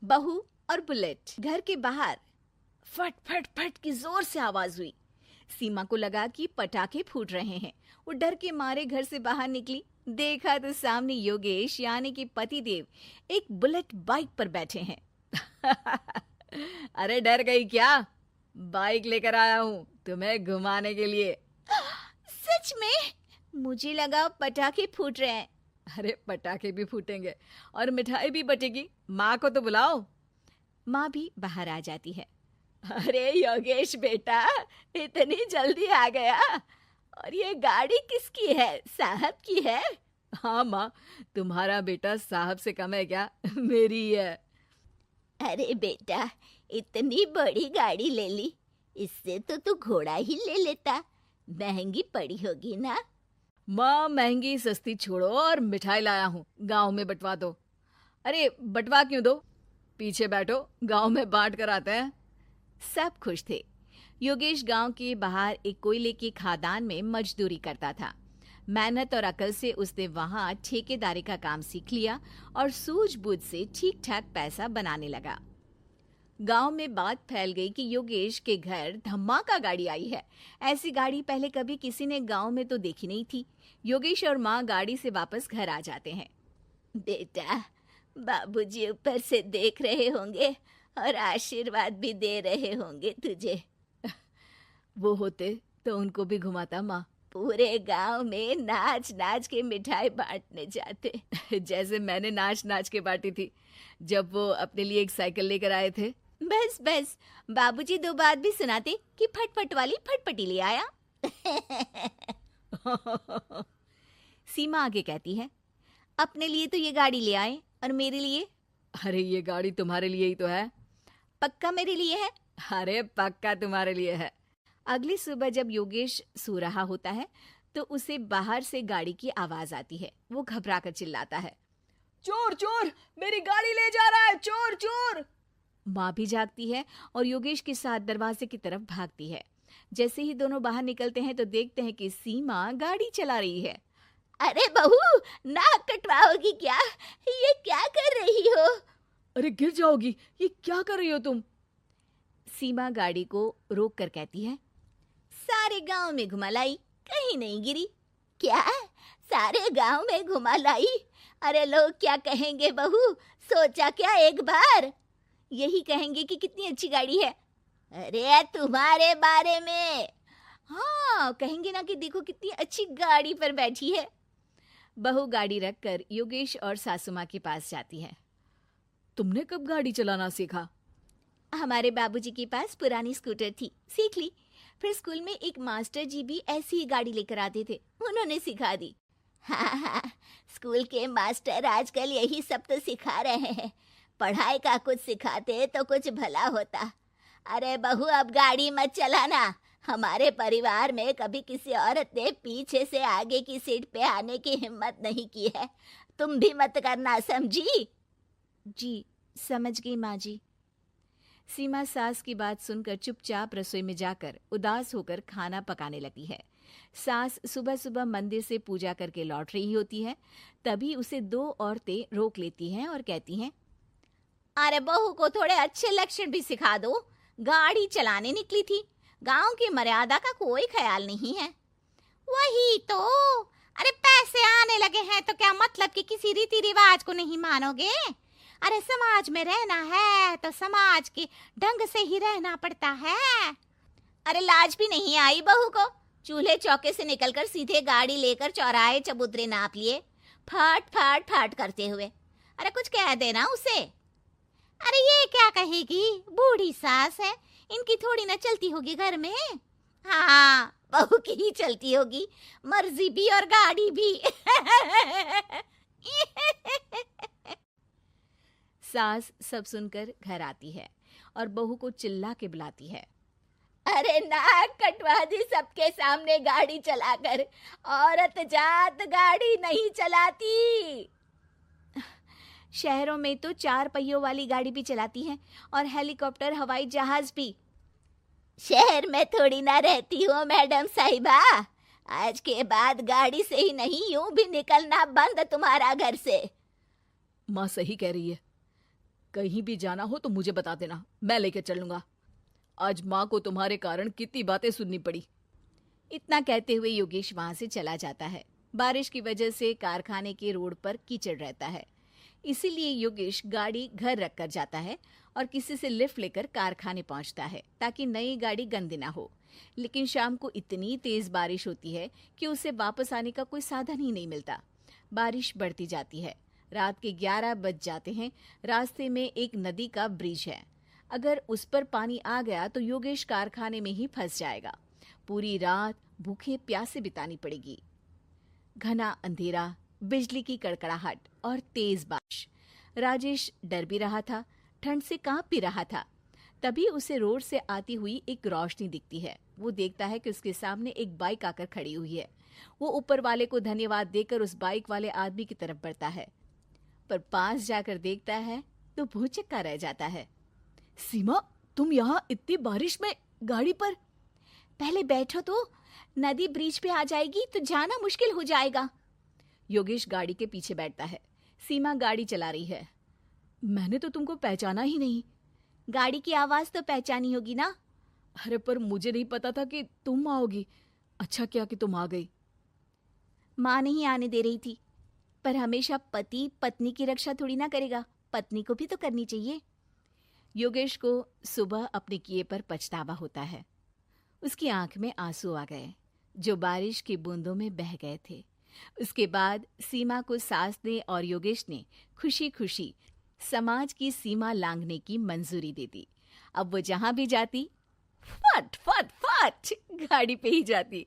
बहू और बुलेट। घर के बाहर फट फट फट की जोर से आवाज हुई। सीमा को लगा कि पटाखे फूट रहे हैं। वो डर के मारे घर से बाहर निकली। देखा तो सामने योगेश यानी कि पतिदेव एक बुलेट बाइक पर बैठे हैं। अरे डर गई क्या? बाइक लेकर आया हूँ तुम्हें घुमाने के लिए। सच में? मुझे लगा पटाखे फूट रहे हैं। अरे पटाखे भी फूटेंगे और मिठाई भी बटेगी। माँ को तो बुलाओ। माँ भी बाहर आ जाती है। अरे योगेश बेटा, इतनी जल्दी आ गया? और ये गाड़ी किसकी है? साहब की है? हाँ माँ, तुम्हारा बेटा साहब से कम है क्या? मेरी ही है। अरे बेटा, इतनी बड़ी गाड़ी ले ली, इससे तो तू घोड़ा ही ले लेता। महंगी पड़ी होगी ना? माँ महंगी सस्ती छोड़ो और मिठाई लाया हूँ, गांव में बंटवा दो। अरे बंटवा क्यों दो? पीछे बैठो, गांव में बांट कर आते हैं। सब खुश थे। योगेश गांव के बाहर एक कोयले की खदान में मजदूरी करता था। मेहनत और अकल से उसने वहां ठेकेदारी का काम सीख लिया और सूझबूझ से ठीक ठाक पैसा बनाने लगा। गांव में बात फैल गई कि योगेश के घर धमाका गाड़ी आई है। ऐसी गाड़ी पहले कभी किसी ने गांव में तो देखी नहीं थी। योगेश और माँ गाड़ी से वापस घर आ जाते हैं। बेटा, बाबूजी ऊपर से देख रहे होंगे और आशीर्वाद भी दे रहे होंगे तुझे। वो होते तो उनको भी घुमाता माँ। पूरे गांव में नाच नाच के मिठाई बांटने जाते। जैसे मैंने नाच नाच के बांटी थी जब वो अपने लिए एक साइकिल लेकर आए थे। बस बस, बाबूजी दो बात भी सुनाते कि फटफट वाली फटफटी ले आया। सीमा आगे कहती है, अपने लिए तो ये गाड़ी ले आए और मेरे लिए? अरे ये गाड़ी तुम्हारे लिए ही तो है। पक्का मेरे लिए है? अरे पक्का तुम्हारे लिए है। अगली सुबह जब योगेश सो रहा होता है तो उसे बाहर से गाड़ी की आवाज आती है। वो घबरा कर चिल्लाता है, चोर चोर, मेरी गाड़ी ले जा रहा है, चोर चोर। माँ भी जागती है और योगेश के साथ दरवाजे की तरफ भागती है। जैसे ही दोनों बाहर निकलते हैं तो देखते हैं कि सीमा गाड़ी चला रही है। अरे बहू, नाक कटवाओगी क्या? ये क्या कर रही हो? अरे गिर जाओगी, ये क्या कर रही हो तुम? सीमा गाड़ी को रोक कर कहती है, सारे गांव में घुमा लाई, कहीं नहीं गिरी। क्या? सारे गांव में घुमा लाई? अरे लोग क्या कहेंगे बहू? सोचा क्या एक बार? यही कहेंगे कि कितनी अच्छी गाड़ी है। अरे तुम्हारे बारे में। हाँ, कहेंगे ना कि देखो कितनी अच्छी गाड़ी पर बैठी है। बहू गाड़ी रखकर योगेश और सासू माँ के पास जाती है। तुमने कब गाड़ी चलाना सीखा? हमारे बाबूजी के पास पुरानी स्कूटर थी, सीख ली। फिर स्कूल में एक मास्टर जी भी ऐसी ही गाड़ी लेकर आते थे, उन्होंने सिखा दी। हाँ हाँ, स्कूल के मास्टर आजकल यही सब तो सिखा रहे हैं। पढ़ाई का कुछ सिखाते तो कुछ भला होता। अरे बहू, अब गाड़ी मत चलाना। हमारे परिवार में कभी किसी औरत ने पीछे से आगे की सीट पे आने की हिम्मत नहीं की है। तुम भी मत करना, समझी? जी समझ गई माँ जी। सीमा सास की बात सुनकर चुपचाप रसोई में जाकर उदास होकर खाना पकाने लगती है। सास सुबह सुबह मंदिर से पूजा करके लौट रही होती है। तभी उसे दो औरतें रोक लेती हैं और कहती हैं, अरे बहू को थोड़े अच्छे लक्षण भी सिखा दो। गाड़ी चलाने निकली थी, गांव की मर्यादा का कोई ख्याल नहीं है। वही तो। अरे पैसे आने लगे हैं तो क्या मतलब कि किसी रीति रिवाज को नहीं मानोगे? अरे समाज में रहना है तो समाज के ढंग से ही रहना पड़ता है। अरे लाज भी नहीं आई बहू को? चूल्हे चौके से निकलकर सीधे गाड़ी लेकर चौराहे चबूतरे नाप लिए, फट फट फट करते हुए। अरे कुछ कह देना उसे। अरे ये क्या कहेगी, बूढ़ी सास है, इनकी थोड़ी ना चलती होगी घर में। हाँ, बहू की ही चलती होगी, मर्जी भी और गाड़ी भी। सास सब सुनकर घर आती है और बहू को चिल्ला के बुलाती है, अरे नाक कटवा दी सबके सामने गाड़ी चलाकर। औरत जात गाड़ी नहीं चलाती। शहरों में तो 4 पहियों वाली गाड़ी भी चलाती हैं और हेलीकॉप्टर, हवाई जहाज भी। शहर में थोड़ी ना रहती हो मैडम साहिबा। आज के बाद गाड़ी से ही नहीं, यूं भी निकलना बंद तुम्हारा घर से। माँ सही कह रही है, कहीं भी जाना हो तो मुझे बता देना, मैं लेकर चलूंगा। आज माँ को तुम्हारे कारण कितनी बातें सुननी पड़ी। इतना कहते हुए योगेश वहां से चला जाता है। बारिश की वजह से कारखाने के रोड पर कीचड़ रहता है, इसीलिए योगेश गाड़ी घर रख कर जाता है और किसी से लिफ्ट लेकर कारखाने पहुंचता है ताकि नई गाड़ी गंदी ना हो। लेकिन शाम को इतनी तेज बारिश होती है कि उसे वापस आने का कोई साधन ही नहीं मिलता। बारिश बढ़ती जाती है। रात के 11 बज जाते हैं। रास्ते में एक नदी का ब्रिज है। अगर उस पर पानी आ गया तो योगेश कारखाने में ही फंस जाएगा। पूरी रात भूखे प्यासे बितानी पड़ेगी। घना अंधेरा, बिजली की कड़कड़ाहट और तेज बारिश। राजेश डर भी रहा था, ठंड से कांप भी रहा था। तभी उसे रोड से आती हुई एक रोशनी दिखती है। वो देखता है कि उसके सामने एक बाइक आकर खड़ी हुई है। वो ऊपर वाले को धन्यवाद देकर उस बाइक वाले आदमी की तरफ बढ़ता है, पर पास जाकर देखता है तो भौचक्का रह जाता है। सीमा, तुम यहाँ इतनी बारिश में गाड़ी पर? पहले बैठो तो, नदी ब्रिज पे आ जाएगी तो जाना मुश्किल हो जाएगा। योगेश गाड़ी के पीछे बैठता है। सीमा गाड़ी चला रही है। मैंने तो तुमको पहचाना ही नहीं। गाड़ी की आवाज तो पहचानी होगी ना। अरे पर मुझे नहीं पता था कि तुम आओगी। अच्छा किया कि तुम आ गई। माँ नहीं आने दे रही थी, पर हमेशा पति पत्नी की रक्षा थोड़ी ना करेगा, पत्नी को भी तो करनी चाहिए। योगेश को सुबह अपने किए पर पछतावा होता है। उसकी आंख में आंसू आ गए जो बारिश की बूंदों में बह गए थे। उसके बाद सीमा को सास ने और योगेश ने खुशी खुशी समाज की सीमा लांघने की मंजूरी दे दी। अब वो जहां भी जाती फट फट फट गाड़ी पे ही जाती।